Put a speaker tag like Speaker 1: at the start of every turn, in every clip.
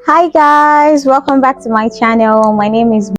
Speaker 1: Hi guys, welcome back to my channel. My name is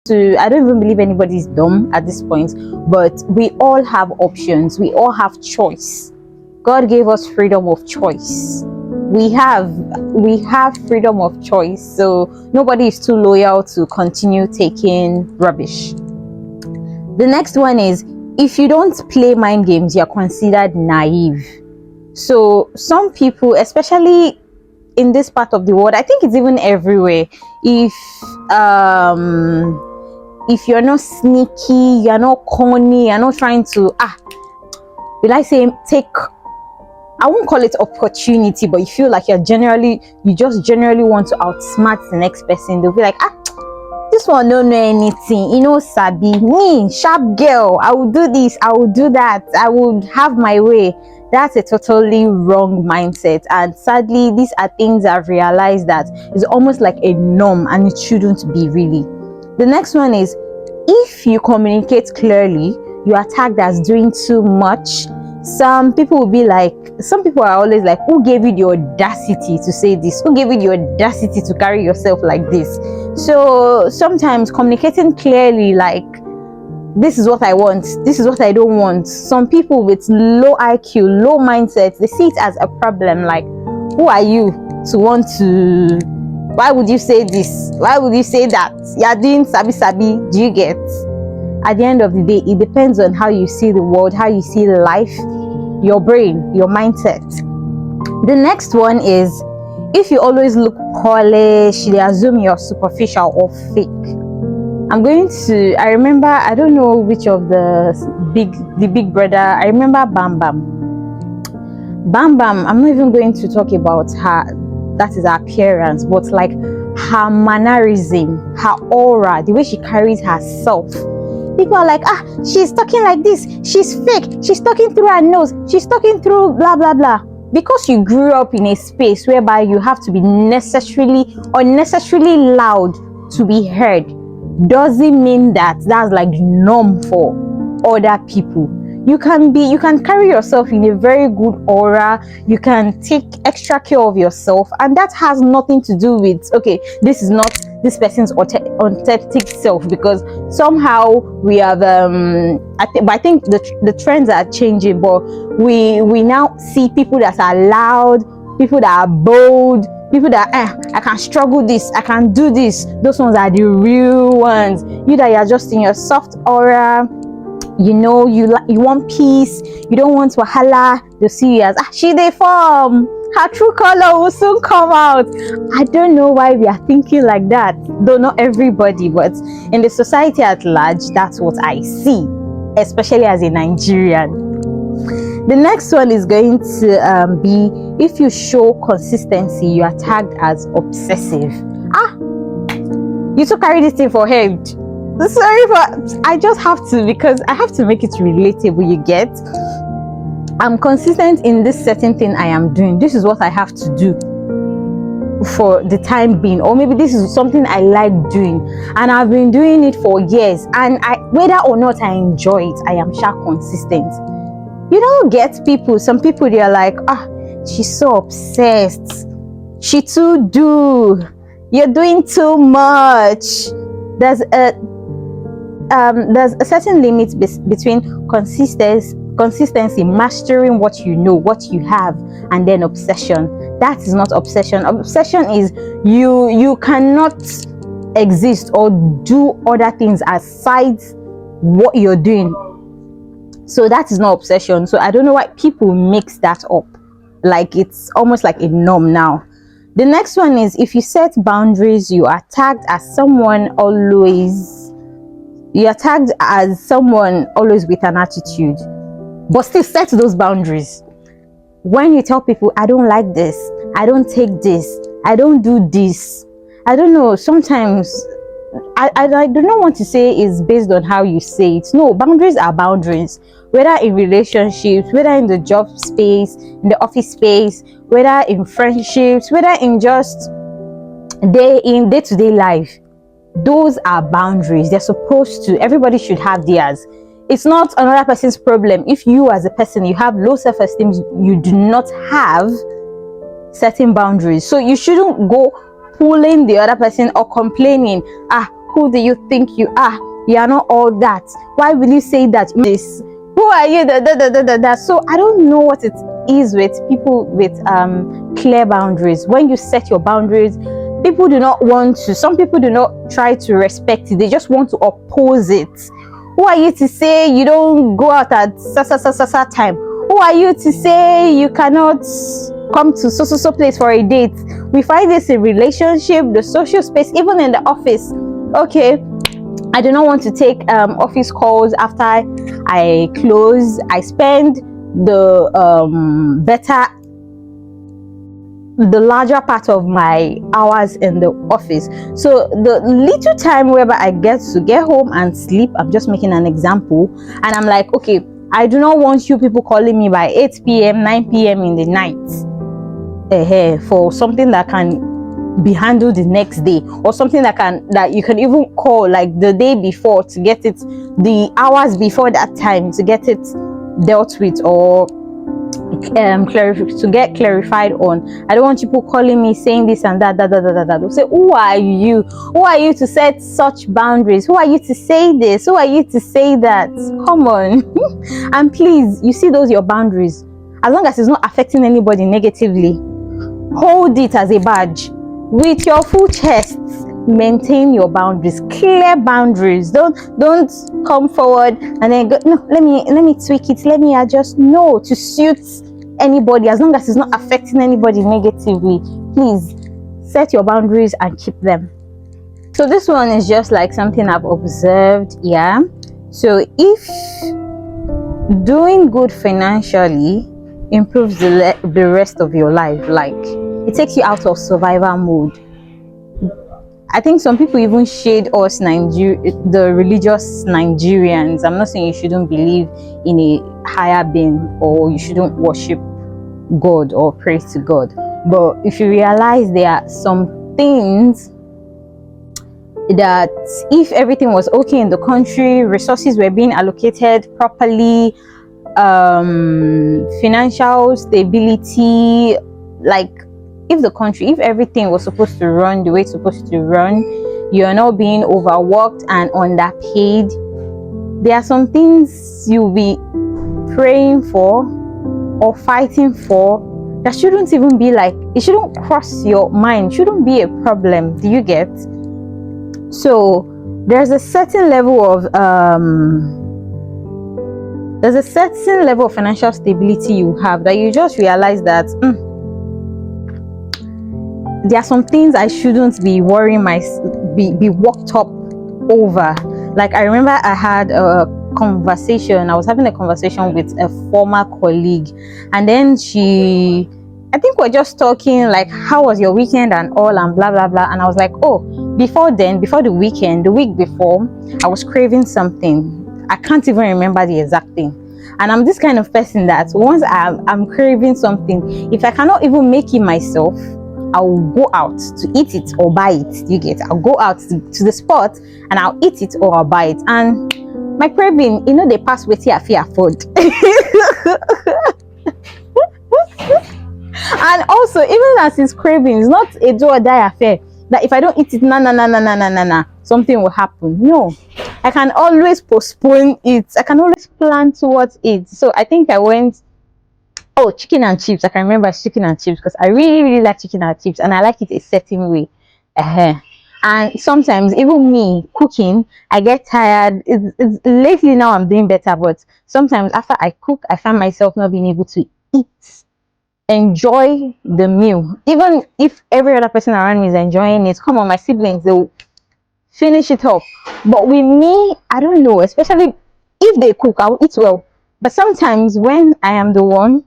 Speaker 1: I don't even believe anybody's dumb at this point, but we all have options. We all have choice. God gave us freedom of choice. We have freedom of choice, so nobody is too loyal to continue taking rubbish. The next one is, if you don't play mind games, you're considered naive. So some people, especially in this part of the world, I think it's even everywhere, if you're not sneaky, you're not corny, you're not trying to will I say take, I won't call it opportunity, but you feel like you just generally want to outsmart the next person. They'll be like, this one don't know anything, sabi, me sharp girl, I will do this, I will do that, I would have my way. That's a totally wrong mindset, and sadly these are things I've realized that is almost like a norm, and it shouldn't be really. The next one is, if you communicate clearly, you are tagged as doing too much. Some people are always like, who gave you the audacity to say this? Who gave you the audacity to carry yourself like this? So sometimes communicating clearly, like, this is what I want, this is what I don't want. Some people with low IQ, low mindset, they see it as a problem. Like, who are you to want to, why would you say this? Why would you say that? You're doing sabi. Do you get? At the end of the day, it depends on how you see the world, how you see life, your brain, your mindset. The next one is, if you always look polished, they assume you're superficial or fake. I remember, I don't know which of the big brother, I remember Bam Bam. I'm not even going to talk about her, that is her appearance, but like her mannerism, her aura, the way she carries herself. People are like, she's talking like this, she's fake, she's talking through her nose, she's talking through blah blah blah. Because you grew up in a space whereby you have to be unnecessarily loud to be heard, doesn't mean that that's like the norm for other people. You can carry yourself in a very good aura, you can take extra care of yourself, and that has nothing to do with, okay, this is not this person's authentic self, because somehow we have I think the trends are changing, but we now see people that are loud, people that are bold, people that I can struggle this, I can do this. Those ones are the real ones. You that you're just in your soft aura, you want peace, you don't want wahala, they'll see you as she dey form, her true color will soon come out. I don't know why we are thinking like that, though not everybody, but in the society at large, that's what I see, especially as a Nigerian. The next one is going to be, if you show consistency, you are tagged as obsessive. You to carry this thing for head. Sorry, but I just have to, because I have to make it relatable. You get? I'm consistent in this certain thing I am doing. This is what I have to do for the time being, or maybe this is something I like doing and I've been doing it for years, and whether or not I enjoy it, I am sure consistent. You don't get people, some people, they are like, she's so obsessed, she too do, you're doing too much. There's a certain limit between consistency, mastering what you know, what you have, and then obsession. That is not obsession. Obsession is you cannot exist or do other things aside what you're doing. So that is not obsession. So I don't know why people mix that up. Like, it's almost like a norm now. The next one is, if you set boundaries, you are tagged as someone always with an attitude, but still set those boundaries. When you tell people, I don't like this, I don't take this, I don't do this, I don't know, sometimes I do not want to say it's based on how you say it. No, boundaries are boundaries, whether in relationships, whether in the job space, in the office space, whether in friendships, whether in just day-to-day life. Those are boundaries. They're supposed to, everybody should have theirs. It's not another person's problem if you as a person, you have low self-esteem, you do not have certain boundaries. So you shouldn't go pulling the other person or complaining, who do you think you are? You are not all that. Why will you say that? Who are you? So I don't know what it is with people with clear boundaries. When you set your boundaries, people do not want to, some people do not try to respect it, they just want to oppose it. Who are you to say you don't go out at time? Who are you to say you cannot come to so place for a date? We find this in relationship, the social space, even in the office. Okay, I do not want to take office calls after I close. I spend the larger part of my hours in the office. So the little time whereby I get to get home and sleep, I'm just making an example, and I'm like, okay, I do not want you people calling me by 8 p.m 9 p.m in the night for something that can be handled the next day, or something that you can even call like the day before to get it, the hours before that time to get it dealt with, or to get clarified on. I don't want people calling me saying this and that. They'll say, who are you? Who are you to set such boundaries? Who are you to say this? Who are you to say that? Come on. And please, you see those your boundaries, as long as it's not affecting anybody negatively, hold it as a badge with your full chest. Maintain your boundaries, clear boundaries. Don't come forward and then go, no, let me tweak it, let me adjust. No, to suit anybody, as long as it's not affecting anybody negatively. Please set your boundaries and keep them. So this one is just like something I've observed. Yeah, so if doing good financially improves the rest of your life, like it takes you out of survival mode. I think some people even shade us the religious Nigerians. I'm not saying you shouldn't believe in a higher being, or you shouldn't worship God or pray to God, but if you realize there are some things that if everything was okay in the country, resources were being allocated properly, financial stability, like if everything was supposed to run the way it's supposed to run, you're not being overworked and underpaid, there are some things you'll be praying for or fighting for that shouldn't even be like, it shouldn't cross your mind, shouldn't be a problem. Do you get? So there's a certain level of there's a certain level of financial stability you have that you just realize that there are some things I shouldn't be worrying be worked up over. Like, I remember I had a conversation. I was having a conversation with a former colleague, and then I think we're just talking like, how was your weekend and all, and blah blah blah. And I was like, oh, before the weekend, the week before, I was craving something. I can't even remember the exact thing. And I'm this kind of person that once I'm craving something, if I cannot even make it myself, I'll go out to eat it or buy it. You get? I'll go out to the spot and I'll eat it or I'll buy it. And my craving, they pass with here, fear afford. And also, even as it's craving, it's not a do or die affair. That if I don't eat it, something will happen. No, I can always postpone it. I can always plan towards it. So I think I went. Oh, chicken and chips. I can remember chicken and chips because I really, really like chicken and chips, and I like it a certain way. And sometimes even me cooking, I get tired. Lately now I'm doing better, but sometimes after I cook, I find myself not being able to enjoy the meal. Even if every other person around me is enjoying it, come on, my siblings, they'll finish it up. But with me, I don't know, especially if they cook, I'll eat well. But sometimes when I am the one,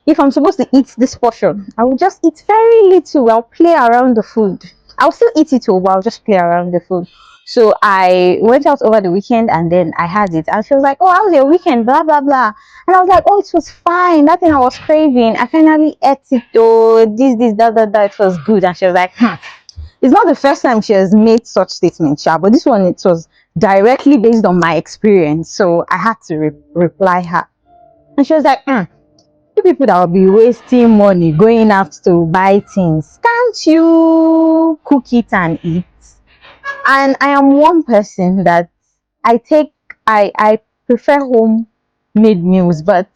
Speaker 1: if I'm supposed to eat this portion, I will just eat very little. I'll play around the food. I'll still eat it all, but I'll just play around the food. So I went out over the weekend and then I had it. And she was like, oh, how was your weekend? Blah, blah, blah. And I was like, oh, it was fine. That thing I was craving, I finally ate it though. That. It was good. And she was like, It's not the first time she has made such statements, but this one, it was directly based on my experience. So I had to reply her. And she was like, you people that will be wasting money going out to buy things, can't you cook it and eat? And I am one person that I prefer home made meals, but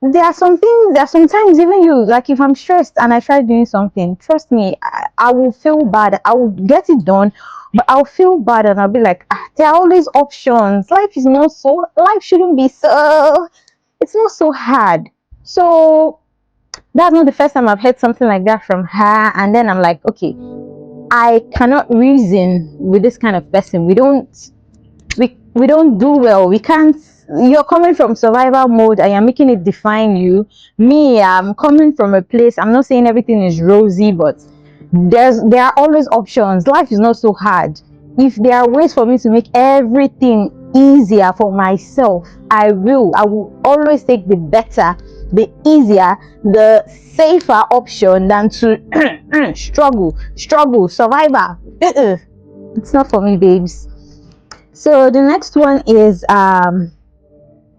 Speaker 1: there are sometimes even like if I'm stressed and I try doing something, trust me, I will feel bad. I will get it done, but I'll feel bad and I'll be like, there are always options. Life shouldn't be so, it's not so hard. So that's not the first time I've heard something like that from her. And then I'm like, okay, I cannot reason with this kind of person. We don't do well. We can't. You're coming from survival mode and you're making it define you. Me, I'm coming from a place. I'm not saying everything is rosy, but there are always options. Life is not so hard. If there are ways for me to make everything easier for myself, I will always take the better, the easier, the safer option than to struggle, survivor. It's not for me, babes. So the next one is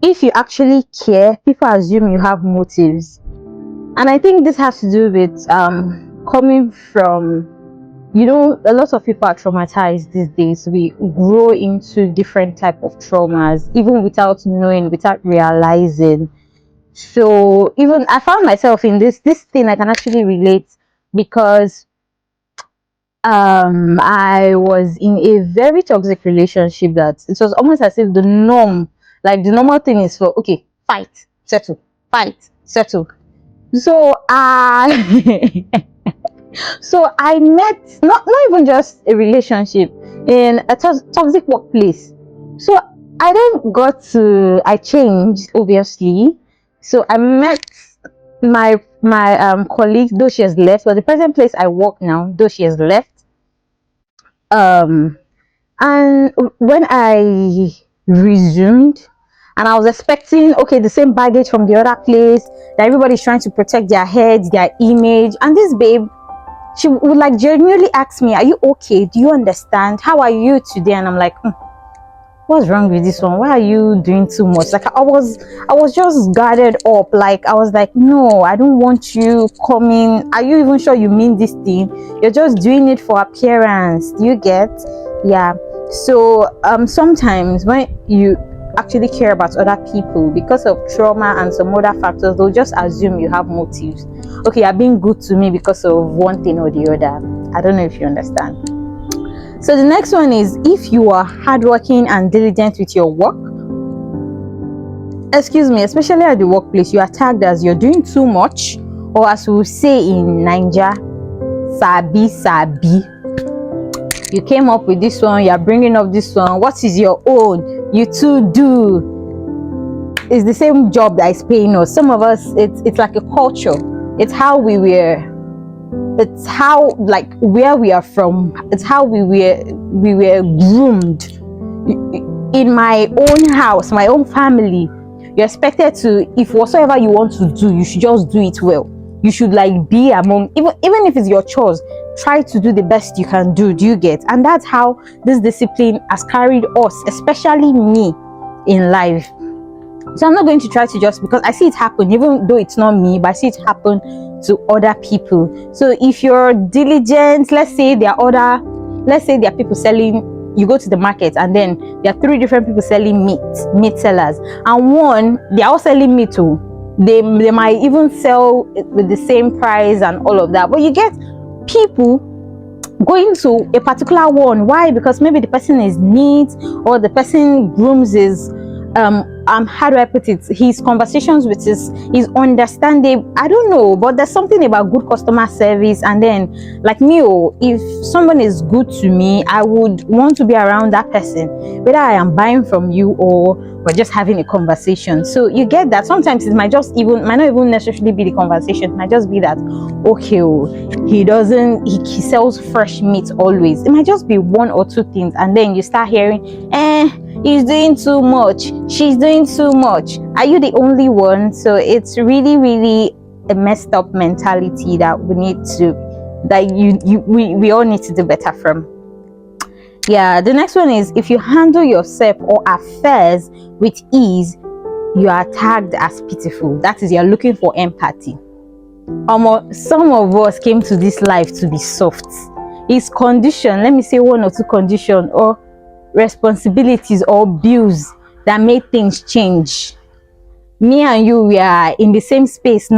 Speaker 1: if you actually care, people assume you have motives. And I think this has to do with coming from, a lot of people are traumatized these days. We grow into different type of traumas even without knowing, without realizing. So even I found myself in this thing I can actually relate, because I was in a very toxic relationship that it was almost as if the normal thing is for, okay, fight, settle, fight, settle. So I so I met not even just a relationship, in a toxic workplace. So I changed, obviously. So I met my colleague, though she has left, but the present place I work now, though she has left. And when I resumed, and I was expecting, okay, the same baggage from the other place, that everybody's trying to protect their heads, their image. And this babe, she would like genuinely ask me, are you okay? Do you understand? How are you today? And I'm like, what's wrong with this one? Why are you doing too much? Like I was just guarded up. Like I was like, no, I don't want you coming. Are you even sure you mean this thing? You're just doing it for appearance. Do you get? Yeah. So sometimes when you actually care about other people, because of trauma and some other factors, they'll just assume you have motives. Okay, you're being good to me because of one thing or the other. I don't know if you understand. So the next one is, if you are hardworking and diligent with your work, excuse me, especially at the workplace, you are tagged as you're doing too much, or as we say in Nigeria, sabi. You came up with this one, you're bringing up this one. What is your own? You two do. It's the same job that is paying us. Some of us, it's like a culture. It's how we were. It's how, like, where we are from. It's how we were groomed. In my own house, my own family, you're expected to, if whatsoever you want to do, you should just do it well. You should like be among, even if it's your chores, try to do the best you can do. Do you get? And that's how this discipline has carried us, especially me, in life. So I'm not going to try to just, because I see it happen, even though it's not me, but I see it happen to other people. So if you're diligent, let's say there are people selling, you go to the market and then there are 3 different people selling meat sellers, and one, they're all selling meat too. They might even sell with the same price and all of that, but you get people going to a particular one. Why? Because maybe the person is neat, or the person grooms his how do I put it, his conversations with his understanding. I don't know, but there's something about good customer service. And then, like me, if someone is good to me, I would want to be around that person, whether I am buying from you or we're just having a conversation. So you get that sometimes it might not even necessarily be the conversation. It might just be that, okay, he sells fresh meat always. It might just be 1 or 2 things, and then you start hearing, he's doing too much, she's doing too much. Are you the only one? So it's really, really a messed up mentality that we all need to do better from. Yeah, the next one is, if you handle yourself or affairs with ease, you are tagged as pitiful. That is, you're looking for empathy. Some of us came to this life to be soft. It's condition, let me say 1 or 2 condition, or responsibilities or bills that made things change. Me and you, we are in the same space now.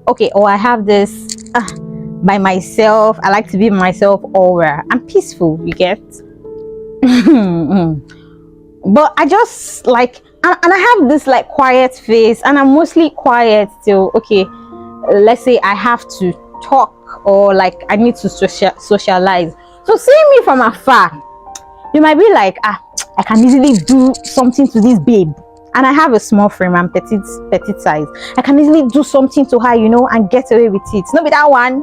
Speaker 1: Okay, or I have this by myself. I like to be myself, or I'm peaceful, you get. But I just like, and I have this like quiet face, and I'm mostly quiet till, okay, let's say I have to talk, or like I need to socialize. So seeing me from afar, You might be like, I can easily do something to this babe, and I have a small frame, I'm petite size. I can easily do something to her, and get away with it. Not with that one.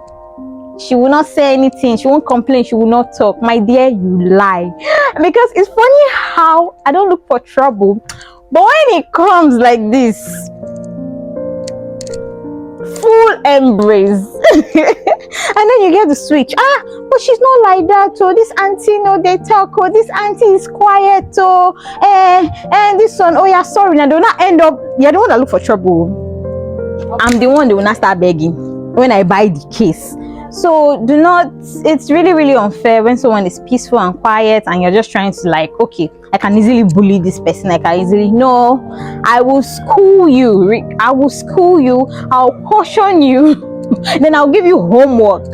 Speaker 1: She will not say anything, she won't complain, she will not talk. My dear, you lie. Because it's funny how I don't look for trouble, but when it comes like this, full embrace. And then you get the switch. But she's not like that. Oh, this auntie, no, they talk. Oh, this auntie is quiet. Oh, and this one, oh yeah, sorry. Now they will not end up. You're the one that look for trouble. I'm the one that will not start begging when I buy the case. So do not, it's really, really unfair when someone is peaceful and quiet and you're just trying to like, okay, I can easily bully this person. I can easily, no, I will school you. I will school you. I'll caution you. Then I'll give you homework.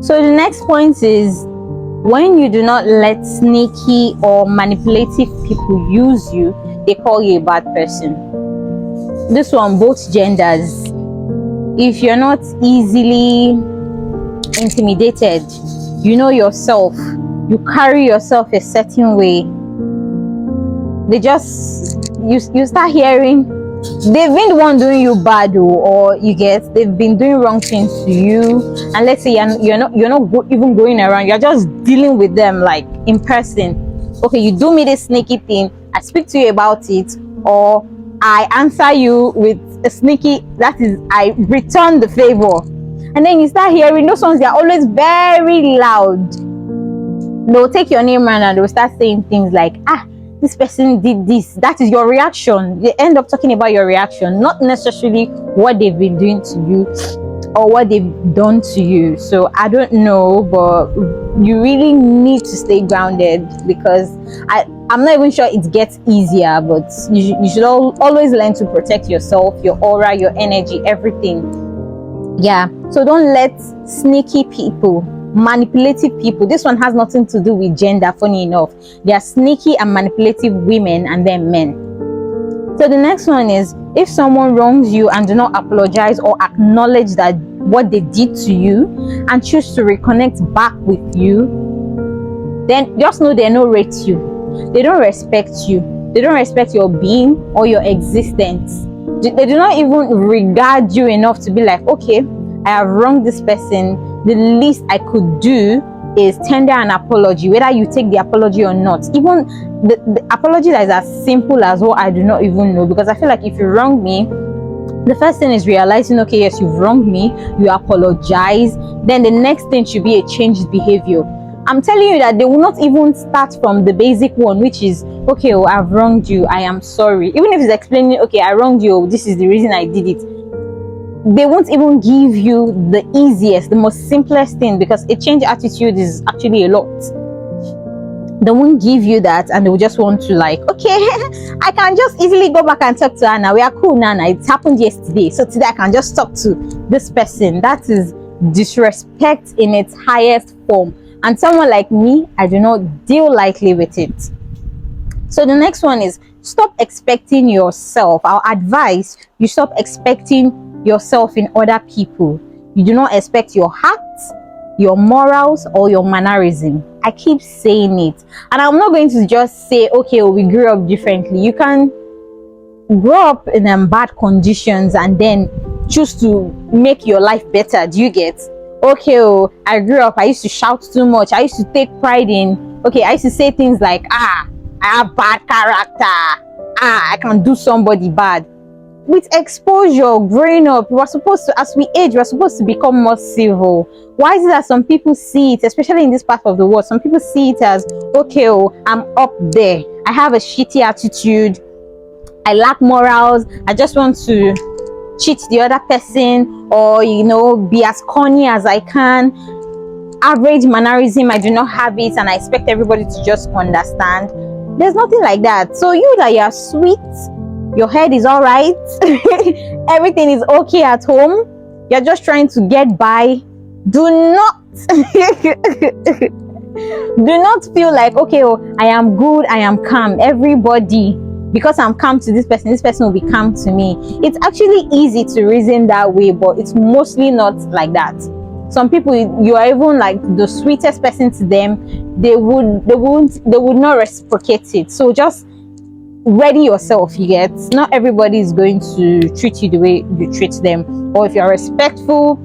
Speaker 1: So the next point is, when you do not let sneaky or manipulative people use you, they call you a bad person. This one, both genders. If you're not easily intimidated, you know yourself, you carry yourself a certain way, you start hearing they've been the one doing you bad, or they've been doing wrong things to you, and let's say you're not even going around, you're just dealing with them like in person. Okay, you do me this sneaky thing, I speak to you about it, or I answer you with a sneaky, that is, I return the favor. And then you start hearing those ones, they're always very loud. They'll take your name around and they'll start saying things like, this person did this. That is your reaction. They end up talking about your reaction, not necessarily what they've been doing to you or what they've done to you. So I don't know, but you really need to stay grounded, because I'm not even sure it gets easier, but you should always learn to protect yourself, your aura, your energy, everything. Yeah, so don't let sneaky people, manipulative people, this one has nothing to do with gender, funny enough. They are sneaky and manipulative women and then men. So the next one is, if someone wrongs you and do not apologize or acknowledge that what they did to you and choose to reconnect back with you, then just know they don't rate you. They don't respect you. They don't respect your being or your existence. They do not even regard you enough to be like, okay, I have wronged this person. The least I could do is tender an apology, whether you take the apology or not. Even the apology that is as simple as what I do not even know, because I feel like if you wrong me, the first thing is realizing, okay, yes, you've wronged me, you apologize. Then the next thing should be a changed behavior. I'm telling you that they will not even start from the basic one, which is, okay, oh, I've wronged you, I am sorry. Even if it's explaining, okay, I wronged you, this is the reason I did it, they won't even give you the easiest, the most simplest thing, because a change attitude is actually a lot. They won't give you that, and they will just want to like, okay, I can just easily go back and talk to her now. We are cool now. It happened yesterday, so today I can just talk to this person. That is disrespect in its highest form. And someone like me, I do not deal lightly with it. So the next one is, stop expecting yourself. Our advice, you stop expecting yourself in other people. You do not expect your heart, your morals, or your mannerism. I keep saying it, and I'm not going to just say, okay, we grew up differently. You can grow up in bad conditions and then choose to make your life better. Do you get? Okay, I grew up, I used to shout too much, I used to take pride in, okay, I used to say things like, I have bad character, I can do somebody bad. With exposure, growing up, we're supposed to, as we age, we're supposed to become more civil. Why is it that some people see it, especially in this part of the world, some people see it as, okay, I'm up there, I have a shitty attitude, I lack morals, I just want to cheat the other person, or be as corny as I can. Average mannerism, I do not have it, and I expect everybody to just understand. There's nothing like that. So you that you're sweet, your head is all right, everything is okay at home, you're just trying to get by, do not feel like, okay, I am good, I am calm. Everybody, because I'm calm to this person will be calm to me. It's actually easy to reason that way, but it's mostly not like that. Some people, you are even like the sweetest person to them, they would not reciprocate it. So just ready yourself. You get, not everybody is going to treat you the way you treat them. Or if you're respectful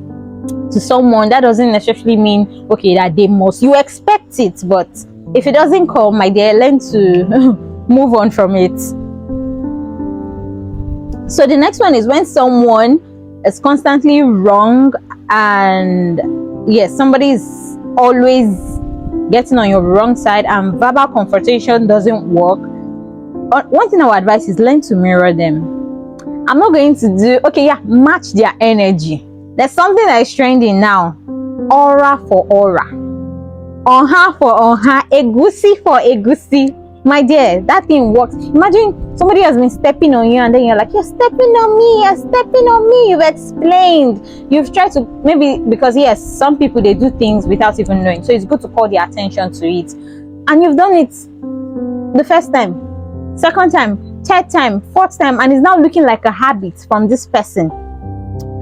Speaker 1: to someone, that doesn't necessarily mean okay that they must, you expect it. But if it doesn't come, my dear, learn to move on from it. So the next one is when someone is constantly wrong, and yes, somebody is always getting on your wrong side and verbal confrontation doesn't work. One thing I would advise is learn to mirror them. I'm not going to do, okay, yeah, match their energy. There's something that is trending now. Aura for aura. Onha for onha. Egusi for egusi. My dear, that thing works. Imagine somebody has been stepping on you and then you're like, you're stepping on me, you're stepping on me. You've explained. You've tried to, maybe because yes, some people, they do things without even knowing. So it's good to call their attention to it. And you've done it the first time, second time, third time, fourth time, and it's now looking like a habit from this person.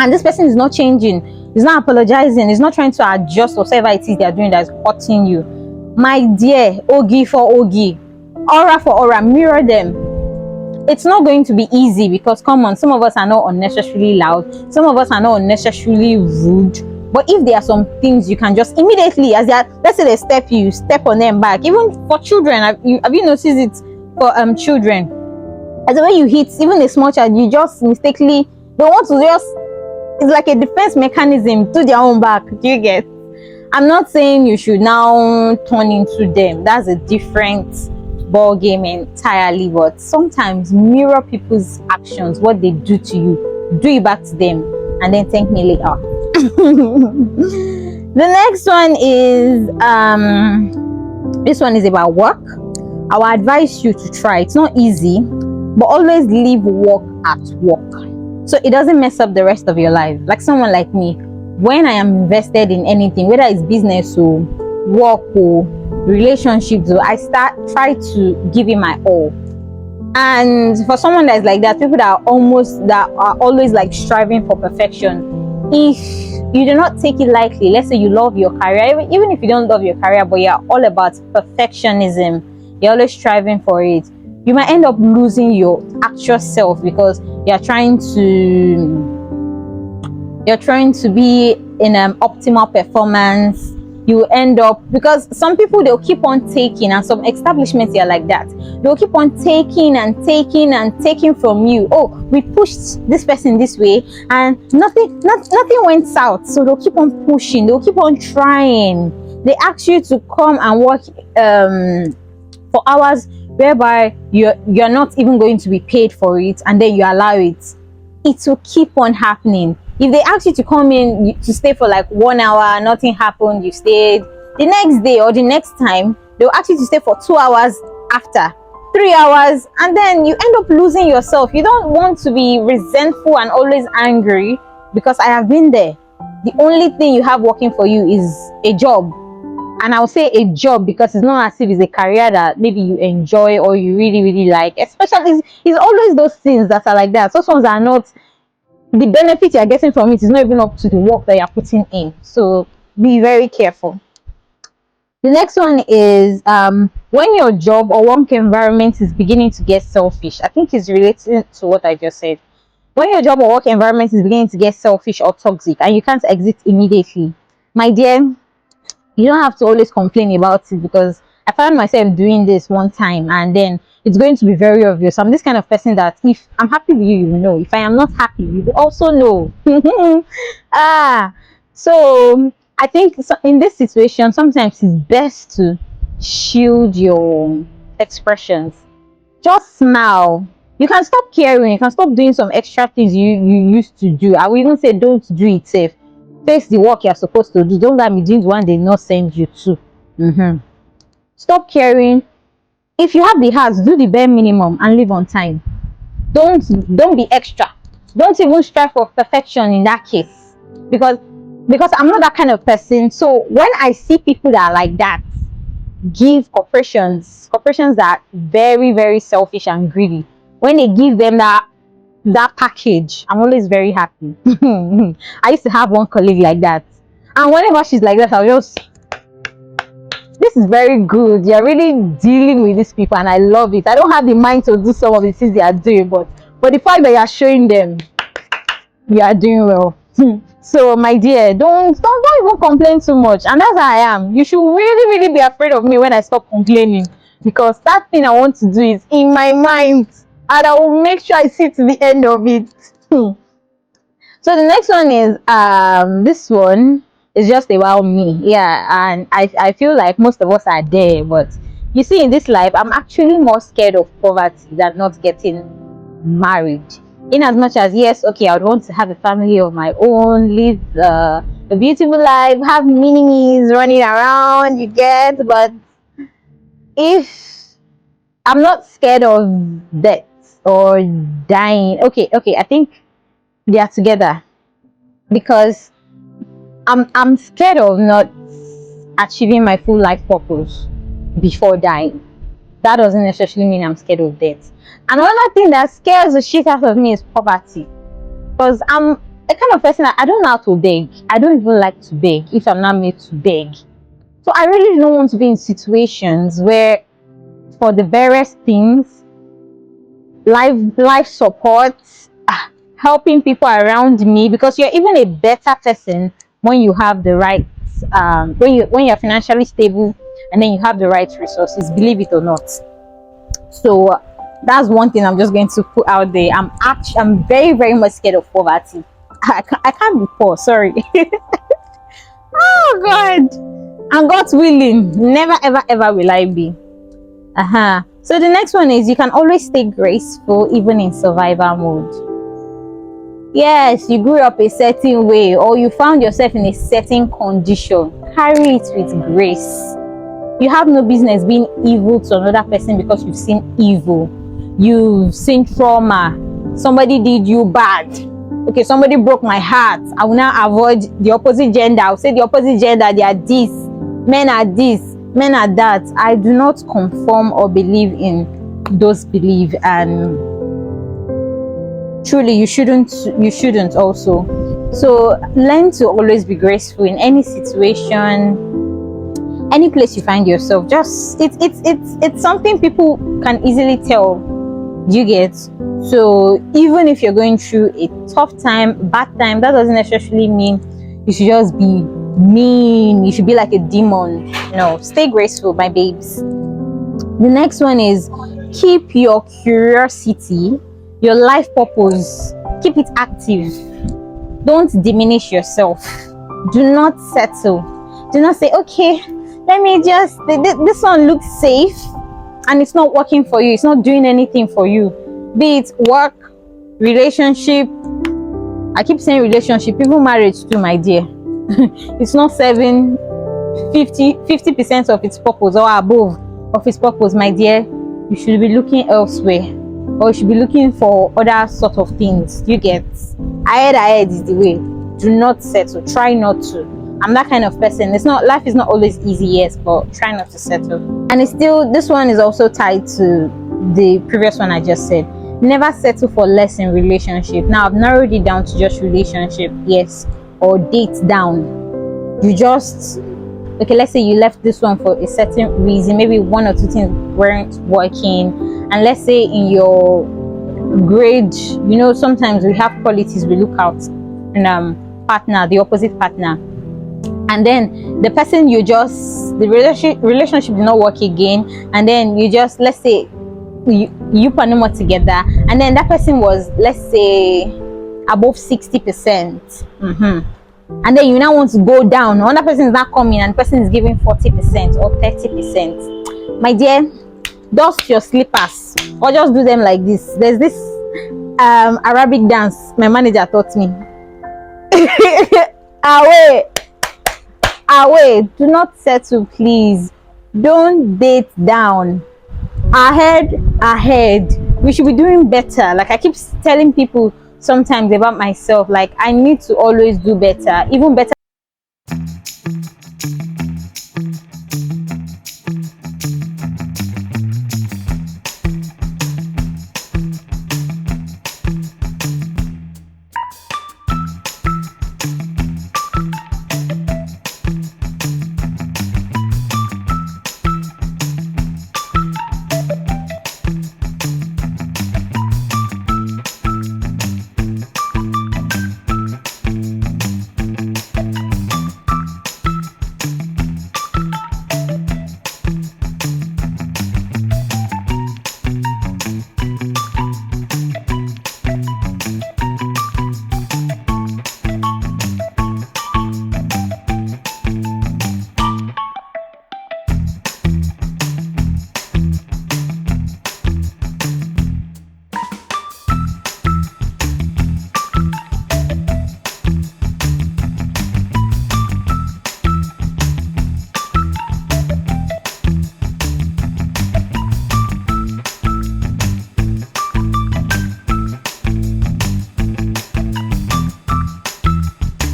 Speaker 1: And this person is not changing, is not apologizing, is not trying to adjust whatever it is they're doing that is hurting you. My dear, Ogi for Ogi, aura for aura, mirror them. It's not going to be easy because, come on, some of us are not unnecessarily loud, some of us are not unnecessarily rude. But if there are some things you can just immediately, as they are, let's say they step you, step on them back. Even for children, have you noticed it for children? As the way you hit even a small child, you just mistakenly, they want to just, it's like a defense mechanism to their own back. Do you get? I'm not saying you should now turn into them. That's a different ball game entirely. But sometimes mirror people's actions, what they do to you, do it back to them, and then thank me later. The next one is this one is about work. I will advise you to try. It's not easy, but always leave work at work, so it doesn't mess up the rest of your life. Like someone like me, when I am invested in anything, whether it's business or work or relationships, or I try to give it my all. And for someone that's like that, people that are always like striving for perfection, if you do not take it lightly, let's say you love your career, even if you don't love your career, but you're all about perfectionism, you're always striving for it, you might end up losing your actual self because you're trying to be in an optimal performance. You end up, because some people, they'll keep on taking, and some establishments are like that, they'll keep on taking and taking and taking from you. Oh, we pushed this person this way and nothing went south, so they'll keep on pushing, they'll keep on trying. They ask you to come and work for hours whereby you're not even going to be paid for it, and then you allow it. It will keep on happening. If they ask you to come in to stay for like 1 hour, nothing happened, you stayed, the next day or the next time they'll ask you to stay for 2 hours, after 3 hours, and then you end up losing yourself. You don't want to be resentful and always angry, because I have been there. The only thing you have working for you is a job. And I'll say a job because it's not as if it's a career that maybe you enjoy or you really, really like. Especially, it's always those things that are like that. Those ones are not, the benefit you're getting from it is not even up to the work that you're putting in. So be very careful. The next one is when your job or work environment is beginning to get selfish. I think it's related to what I just said. When your job or work environment is beginning to get selfish or toxic and you can't exit immediately, my dear, you don't have to always complain about it, because I found myself doing this one time and then it's going to be very obvious. I'm this kind of person that if I'm happy with you, you know. If I am not happy, you will also know. So I think in this situation, sometimes it's best to shield your expressions. Just smile. You can stop caring. You can stop doing some extra things you used to do. I will even say don't do it safe. Face the work you're supposed to do. Don't let me do the one they not send you to. Stop caring. If you have the heart, do the bare minimum and live on time. Don't be extra. Don't even strive for perfection in that case, because I'm not that kind of person. So when I see people that are like that, give corporations that are very, very selfish and greedy, when they give them that package, I'm always very happy. I used to have one colleague like that, and whenever she's like that, I'll just this is very good. You're really dealing with these people, and I love it. I don't have the mind to do some of the things they are doing, but the fact that you are showing them, you are doing well. So my dear, don't even complain too much. And that's how I am. You should really be afraid of me when I stop complaining, because that thing I want to do is in my mind, and I will make sure I see to the end of it. So the next one is this one is just about me. Yeah, and I feel like most of us are there, but you see, in this life, I'm actually more scared of poverty than not getting married. In as much as, yes, okay, I would want to have a family of my own, live a beautiful life, have mini's running around, you get, but if I'm not scared of death or dying, okay, I think they are together, because I'm scared of not achieving my full life purpose before dying. That doesn't necessarily mean I'm scared of death. Another thing that scares the shit out of me is poverty, because I'm a kind of person that I don't know how to beg. I don't even like to beg if I'm not made to beg. So I really don't want to be in situations where, for the various things, life support, helping people around me, because you're even a better person when you have the right when you're financially stable, and then you have the right resources, believe it or not. So that's one thing I'm just going to put out there. I'm very much scared of poverty. I can't be poor, sorry. Oh god, and God willing, never ever will I be. So the next one is, you can always stay graceful even in survival mode. Yes, you grew up a certain way, or you found yourself in a certain condition, carry it with grace. You have no business being evil to another person because you've seen evil, you've seen trauma, somebody did you bad. Okay, somebody broke my heart, I will now avoid the opposite gender. I'll say the opposite gender, they are this, men are this, men are that. I do not conform or believe in those beliefs, and truly you shouldn't also. So learn to always be graceful in any situation, any place you find yourself. Just it's something people can easily tell, you get. So even if you're going through a tough time, bad time, that doesn't necessarily mean you should just be mean, you should be like a demon. No, stay graceful, my babes. The next one is, keep your curiosity, your life purpose, keep it active. Don't diminish yourself. Do not settle. Do not say, okay, let me just, this one looks safe and it's not working for you, it's not doing anything for you. Be it work, relationship, I keep saying relationship, even marriage too, my dear. It's not serving 50% of its purpose or above of its purpose, my dear. You should be looking elsewhere, or you should be looking for other sort of things, you get. Ahead is the way. Do not settle, try not to. I'm that kind of person. It's not, life is not always easy, yes, but try not to settle. And it's still, this one is also tied to the previous one I just said. Never settle for less in relationship. Now I've narrowed it down to just relationship, yes, or date down. You just, okay, let's say you left this one for a certain reason, maybe one or two things weren't working, and let's say in your grade, you know, sometimes we have qualities we look out in partner, the opposite partner, and then the person you just, the relationship did not work again, and then you just, let's say you put no more together, and then that person was, let's say, above 60%, and then you now want to go down, another person is not coming and the person is giving 40% or 30%. My dear, dust your slippers, or just do them like this. There's this Arabic dance my manager taught me. Away, do not settle, please. Don't date down. Ahead. We should be doing better. Like I keep telling people sometimes about myself, like I need to always do better, even better.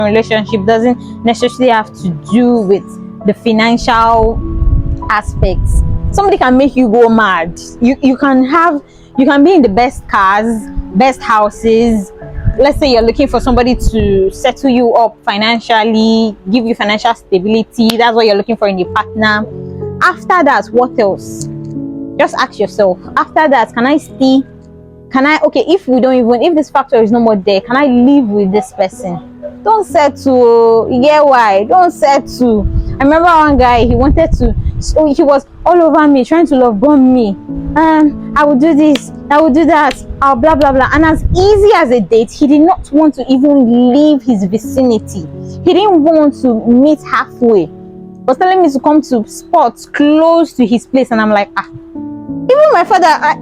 Speaker 1: relationship doesn't necessarily have to do with the financial aspects. Somebody can make you go mad. You can be in the best cars, best houses. Let's say you're looking for somebody to settle you up financially, give you financial stability. That's what you're looking for in a partner. After that, what else? Just ask yourself, after that, okay, if this factor is no more there, can I live with this person? Don't settle. You get why? Don't settle. I remember one guy, he was all over me, trying to love bomb me. I will do this, I will do that, I'll blah blah blah. And as easy as a date, he did not want to even leave his vicinity. He didn't want to meet halfway. He was telling me to come to spots close to his place, and I'm like, even my father, I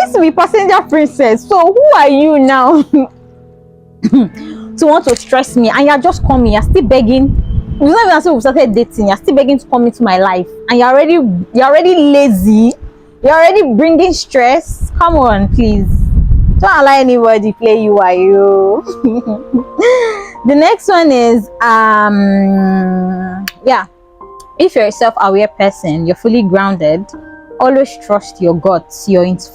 Speaker 1: used to be passenger princess. So who are you now to want to stress me? And you're just coming, you're still begging. It's not even as if we started dating, you're still begging to come into my life, and you're already lazy, you're already bringing stress. Come on, please, don't allow anybody play you. Are you? The next one is if you're a self-aware person, you're fully grounded, always trust your guts,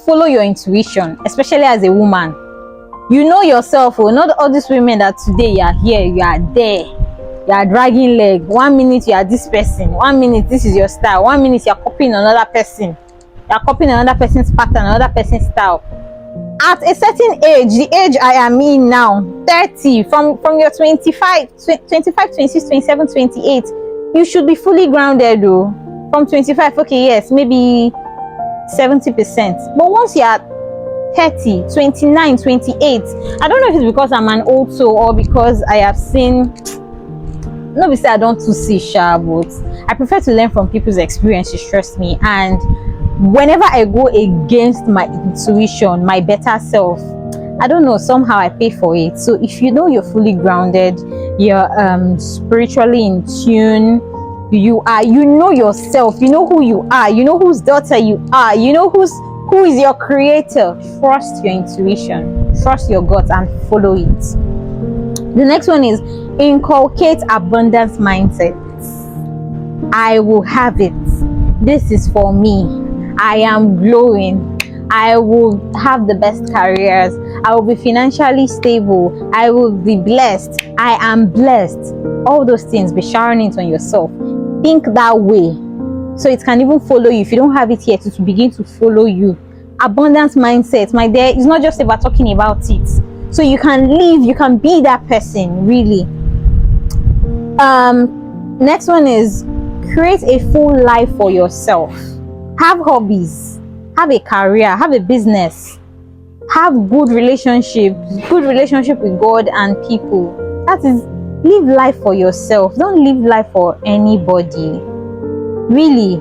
Speaker 1: follow your intuition, especially as a woman. You know yourself. Not all these women that today you are here, you are there, you are dragging leg. 1 minute you are this person, 1 minute this is your style, 1 minute you are copying another person, you are copying another person's pattern, another person's style. At a certain age, the age I am in now, 30, from your 25, 26, 27, 28, you should be fully grounded though. From 25, okay, yes, maybe 70%. But once you are 30, 29, 28, I don't know if it's because I'm an old soul or because I have seen, no, I don't too see but I prefer to learn from people's experiences, trust me. And whenever I go against my intuition, my better self, I don't know, somehow I pay for it. So if you know you're fully grounded, you're spiritually in tune, you know yourself, you know who you are, you know whose daughter you are, you know who is your creator, trust your intuition, trust your gut, and follow it. The next one is inculcate abundance mindset. I will have it. This is for me. I am glowing. I will have the best careers. I will be financially stable. I will be blessed. I am blessed. All those things, be showering it on yourself. Think that way, so it can even follow you. If you don't have it yet, it will begin to follow you. Abundance mindset, my dear, it's not just about talking about it. So you can live, you can be that person, really. Next one is create a full life for yourself. Have hobbies, have a career, have a business, have good relationship with God and people. That is, live life for yourself. Don't live life for anybody. Really,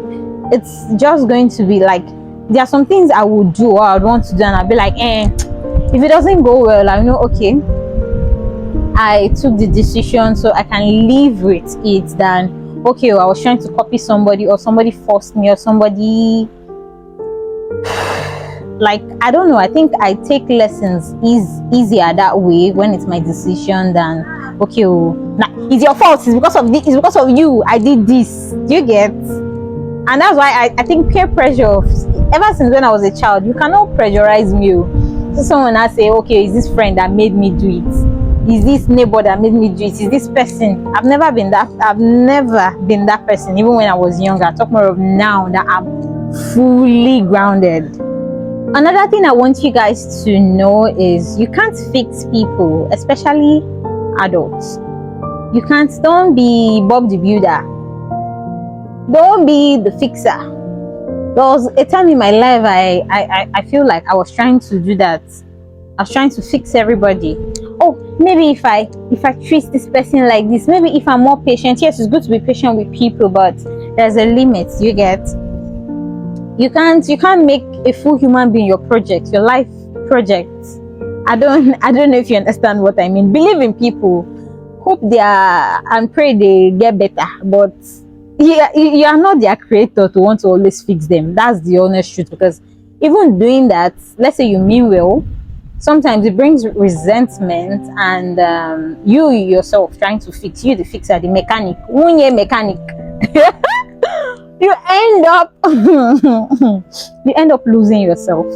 Speaker 1: it's just going to be like, there are some things I would do or I would want to do, and I'll be like, if it doesn't go well, I know, okay, I took the decision, so I can live with it, than, okay, I was trying to copy somebody, or somebody forced me, or somebody, like, I don't know. I think I take lessons easier that way when it's my decision than, okay, nah, it's your fault, it's because of you I did this. Do you get? And that's why I think peer pressure, ever since when I was a child, you cannot pressurize me. So someone I say, okay, is this friend that made me do it? Is this neighbor that made me do it? Is this person? I've never been that person, even when I was younger. I talk more of now that I'm fully grounded. Another thing I want you guys to know is you can't fix people, especially adults. You can't. Don't be Bob the Builder. Don't be the fixer. There was a time in my life I feel like I was trying to do that. I was trying to fix everybody. Oh, maybe if I treat this person like this, maybe if I'm more patient. Yes, it's good to be patient with people, but there's a limit. You get? You can't make a full human being your project, your life project. I don't know if you understand what I mean. Believe in people, hope they are, and pray they get better, but you are not their creator to want to always fix them. That's the honest truth. Because even doing that, let's say you mean well, sometimes it brings resentment, and you yourself trying to fix, you the fixer, the mechanic, unye mechanic. You end up you end up losing yourself.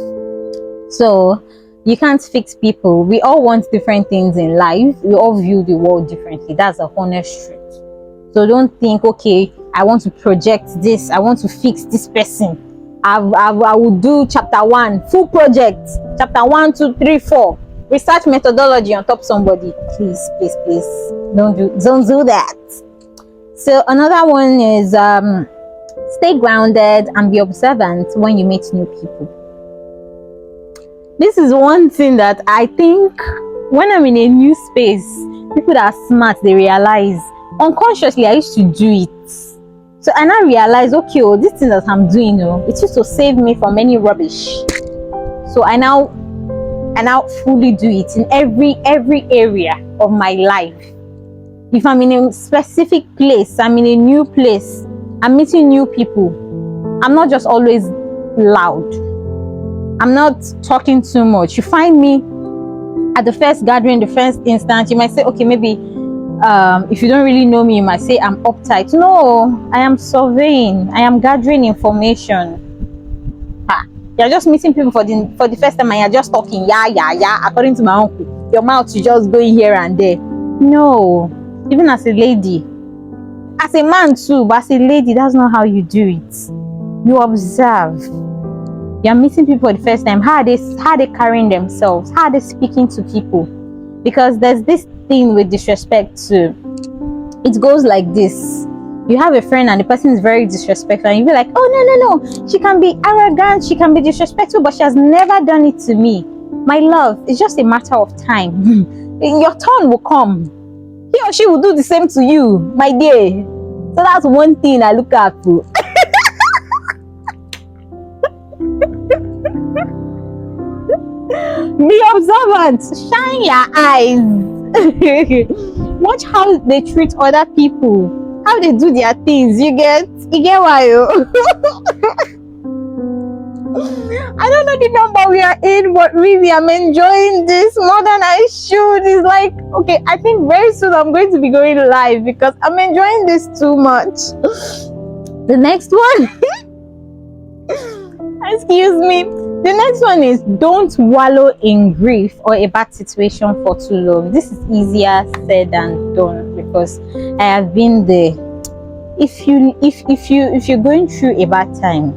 Speaker 1: So you can't fix people. We all want different things in life. We all view the world differently. That's a honest truth. So don't think, okay, I want to project this, I want to fix this person. I will do chapter 1 full project, chapter 1 2 3 4 research methodology on top somebody. Please, please, please, don't do that. So another one is stay grounded and be observant when you meet new people. This is one thing that I think when I'm in a new space, people that are smart, they realize unconsciously I used to do it. So I now realize, okay, oh, this thing that I'm doing, it used to save me from any rubbish. So I now fully do it in every area of my life. If I'm in a specific place, I'm in a new place, I'm meeting new people, I'm not just always loud. I'm not talking too much. You find me at the first gathering, the first instance, you might say, okay, maybe if you don't really know me, you might say I'm uptight. No, I am surveying, I am gathering information. You're just meeting people for the first time and you're just talking, yeah, according to my uncle. Your mouth is just going here and there. No, even as a lady, as a man too, but as a lady, that's not how you do it. You observe. You're meeting people for the first time. How are they carrying themselves? How are they speaking to people? Because there's this thing with disrespect too. It goes like this. You have a friend and the person is very disrespectful and you be like, oh no, she can be arrogant, she can be disrespectful, but she has never done it to me. My love, it's just a matter of time. Your turn will come. He or she will do the same to you, my dear. So that's one thing I look at for. Be observant, shine your eyes. Watch how they treat other people, how they do their things. You get why you. I don't know the number we are in, but really I'm enjoying this more than I should. It's like, okay, I think very soon I'm going to be going live because I'm enjoying this too much. The next one, excuse me. The next one is don't wallow in grief or a bad situation for too long. This is easier said than done because I have been there. If you're going through a bad time,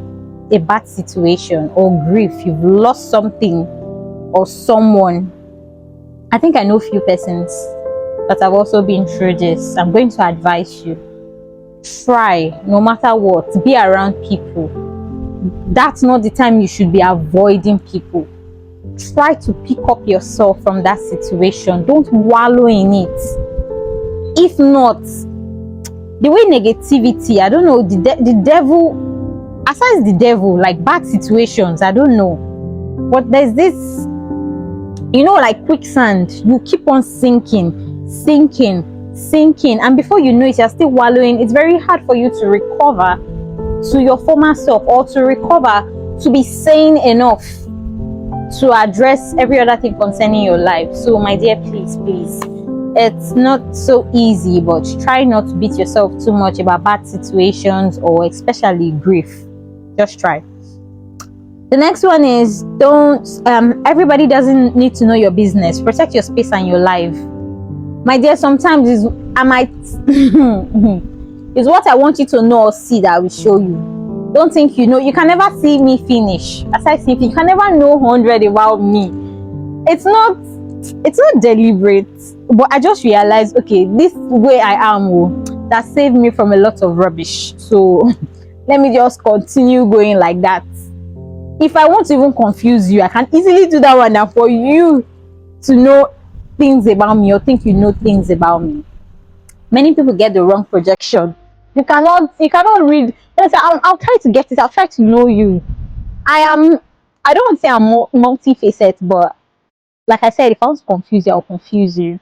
Speaker 1: a bad situation or grief, you've lost something or someone. I think I know few persons that have also been through this. I'm going to advise you. Try, no matter what, be around people. That's not the time you should be avoiding people. Try to pick up yourself from that situation. Don't wallow in it. If not, the way negativity, I don't know, the devil, aside the devil, like bad situations, I don't know. But there's this, like quicksand, you keep on sinking, and before you know it, you're still wallowing. It's very hard for you to recover to your former self, or to recover to be sane enough to address every other thing concerning your life. So my dear, please, it's not so easy, but try not to beat yourself too much about bad situations or especially grief. Just try. The next one is don't everybody doesn't need to know your business. Protect your space and your life. My dear, sometimes I might is what I want you to know or see that I will show you. Don't think you know. You can never see me finish. As I see, you can never know 100 about me. It's not deliberate, but I just realized, okay, this way I am, that saved me from a lot of rubbish. So let me just continue going like that. If I want to even confuse you, I can easily do that one now for you to know things about me or think you know things about me. Many people get the wrong projection. You cannot read. I'll try to get it. I'll try to know you. I don't want to say I'm multifaceted, but like I said, if I want to confuse you, I'll confuse you.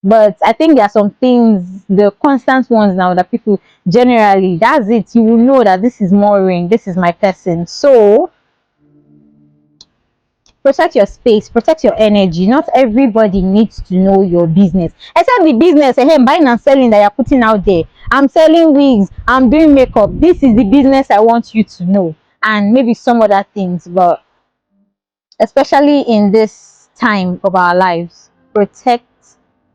Speaker 1: But I think there are some things, the constant ones now, that people generally, that's it. You will know that this is Maureen, this is my person. So protect your space, protect your energy. Not everybody needs to know your business, except the business buying and selling that you're putting out there. I'm selling wigs, I'm doing makeup. This is the business I want you to know, and maybe some other things. But especially in this time of our lives, protect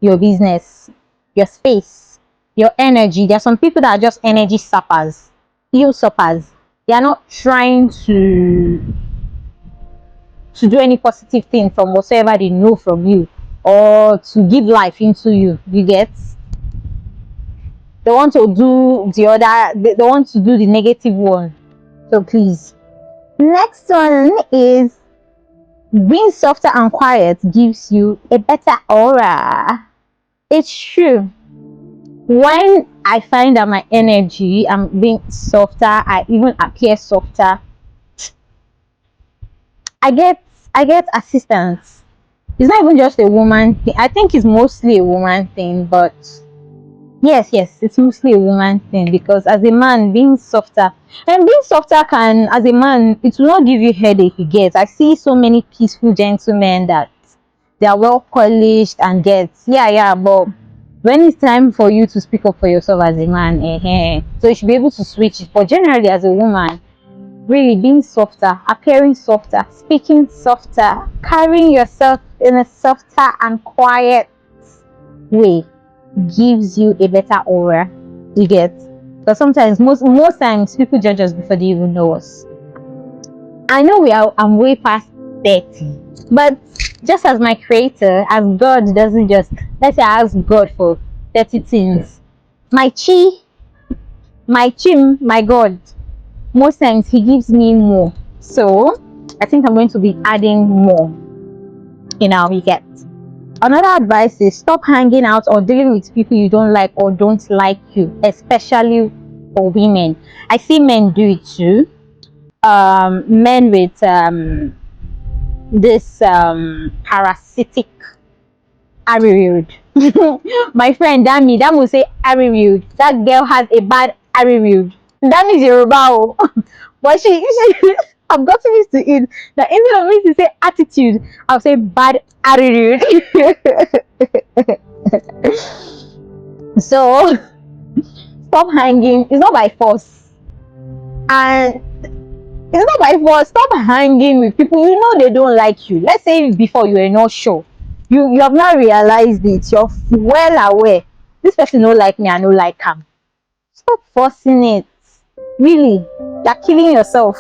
Speaker 1: your business, your space, your energy. There are some people that are just energy sappers, eel sappers. They are not trying to do any positive thing from whatsoever they know from you, or to give life into you. You get? They want to do the other, they want to do the negative one. So please. Next one is being softer and quiet gives you a better aura. It's true. When I find that my energy, I'm being softer, I even appear softer, I get assistance. It's not even just a woman thing. I think it's mostly a woman thing, but yes, it's mostly a woman thing, because as a man, being softer, and being softer can, as a man, it will not give you headache. You get? I see so many peaceful gentlemen that they are well polished and get, yeah, but when it's time for you to speak up for yourself as a man, so you should be able to switch it. But generally, as a woman, really being softer, appearing softer, speaking softer, carrying yourself in a softer and quiet way gives you a better aura. You get? Because sometimes, most times, people judge us before they even know us. I know I'm way past 30, but just as my creator, as God doesn't just, let's say I ask God for 30 things, my my God, most times he gives me more. So I think I'm going to be adding more in our weekend. Another advice is stop hanging out or dealing with people you don't like or don't like you, especially for women. I see men do it too. Men with this parasitic attitude. My friend Dami, Dami will say attitude. That girl has a bad attitude. Dami is Yoruba, but she I've gotten used to it. That instead of me to say attitude, I'll say bad attitude. So stop hanging. It's not by force, and it's not by force. Stop hanging with people you know they don't like you. Let's say before you were not sure, you have not realized it. You're well aware. This person don't like me, I don't like him. Stop forcing it. Really, you're killing yourself.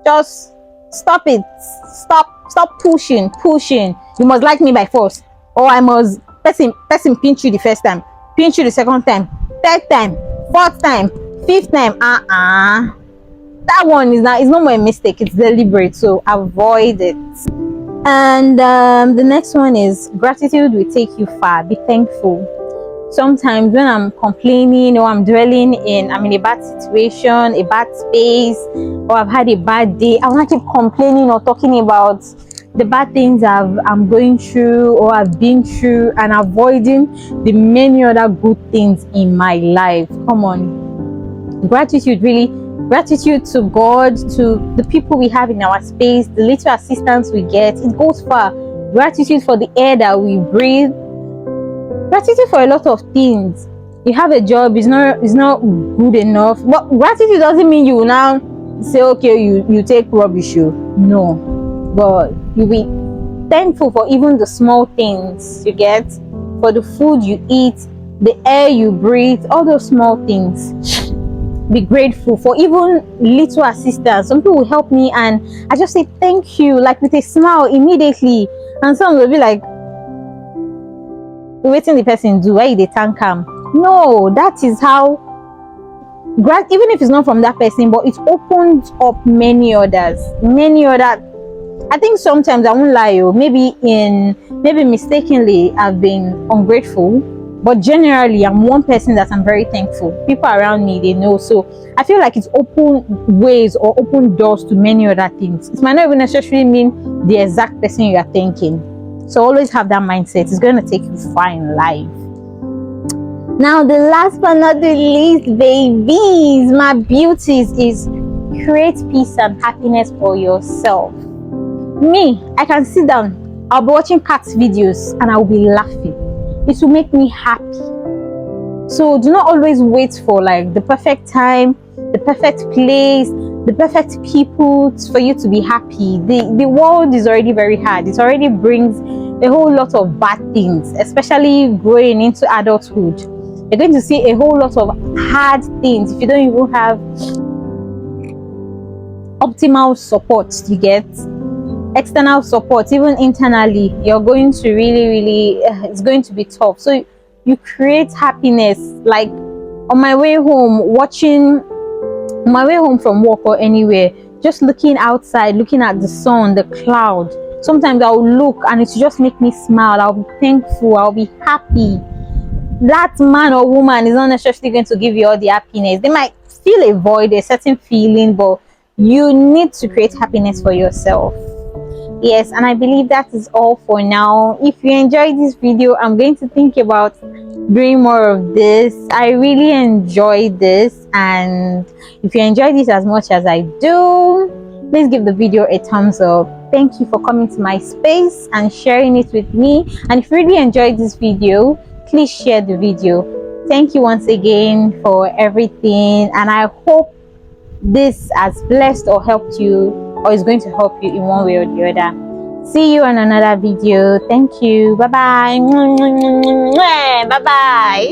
Speaker 1: Just stop it. Stop pushing. You must like me by force, or I must person pinch you the first time, pinch you the second time, third time, fourth time, fifth time. That one is not, it's no more a mistake, it's deliberate. So avoid it. And the next one is gratitude will take you far. Be thankful. Sometimes when I'm complaining, or I'm in a bad situation, a bad space, or I've had a bad day, I want to keep complaining or talking about the bad things I'm going through or I've been through, and avoiding the many other good things in my life. Come on. Gratitude, really. Gratitude to God, to the people we have in our space, the little assistance we get, it goes far. Gratitude for the air that we breathe. Gratitude for a lot of things. You have a job, it's not good enough, but gratitude doesn't mean you will now say, okay, you take rubbish. No, but you be thankful for even the small things you get, for the food you eat, the air you breathe, all those small things. Be grateful for even little assistance. Some people will help me and I just say thank you, like with a smile immediately, and some will be like, waiting the person do, why they thank him? No, that is how even if it's not from that person, but it opens up many other. I think sometimes, I won't lie, maybe mistakenly I've been ungrateful, but generally I'm one person that I'm very thankful. People around me, they know. So I feel like it's open ways or open doors to many other things. It might not even necessarily mean the exact person you are thanking. So always have that mindset. It's going to take you far in life. Now, the last but not the least, babies, my beauties, is create peace and happiness for yourself. Me, I can sit down, I'll be watching cats videos and I'll be laughing. It will make me happy. So do not always wait for like the perfect time, the perfect place, the perfect people for you to be happy. The world is already very hard. It already brings a whole lot of bad things, especially growing into adulthood. You're going to see a whole lot of hard things if you don't even have optimal support. You get external support, even internally. You're going to really, it's going to be tough. So you create happiness, like on my way home from work or anywhere, just looking outside, looking at the sun, the cloud. Sometimes I'll look and it just make me smile. I'll be thankful, I'll be happy. That man or woman is not necessarily going to give you all the happiness. They might feel a void, a certain feeling, but you need to create happiness for yourself. Yes, and I believe that is all for now. If you enjoyed this video, I'm going to think about doing more of this. I really enjoyed this, and if you enjoyed this as much as I do, please give the video a thumbs up. Thank you for coming to my space and sharing it with me. And if you really enjoyed this video, please share the video. Thank you once again for everything, and I hope this has blessed or helped you, or is going to help you in one way or the other. See you on another video. Thank you. Bye bye. Bye bye.